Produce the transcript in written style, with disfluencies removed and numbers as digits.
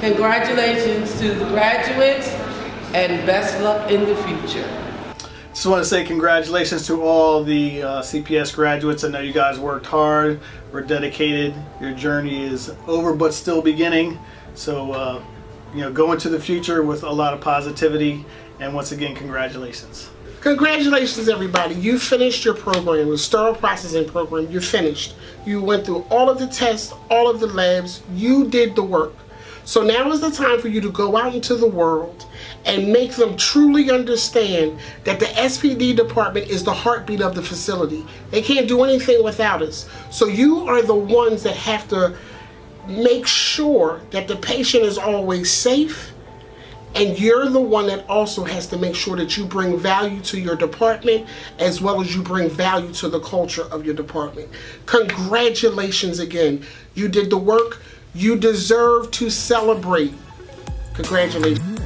Congratulations to the graduates and best luck in the future. Just want to say congratulations to all the CPS graduates. I know you guys worked hard, were dedicated. Your journey is over but still beginning. So go into the future with a lot of positivity, and once again, congratulations. Congratulations, everybody. You finished your program, the sterile processing program. You finished. You went through all of the tests, all of the labs. You did the work. So now is the time for you to go out into the world and make them truly understand that the SPD department is the heartbeat of the facility. They can't do anything without us. So you are the ones that have to make sure that the patient is always safe, and you're the one that also has to make sure that you bring value to your department as well as you bring value to the culture of your department. Congratulations again. You did the work. You deserve to celebrate. Congratulations.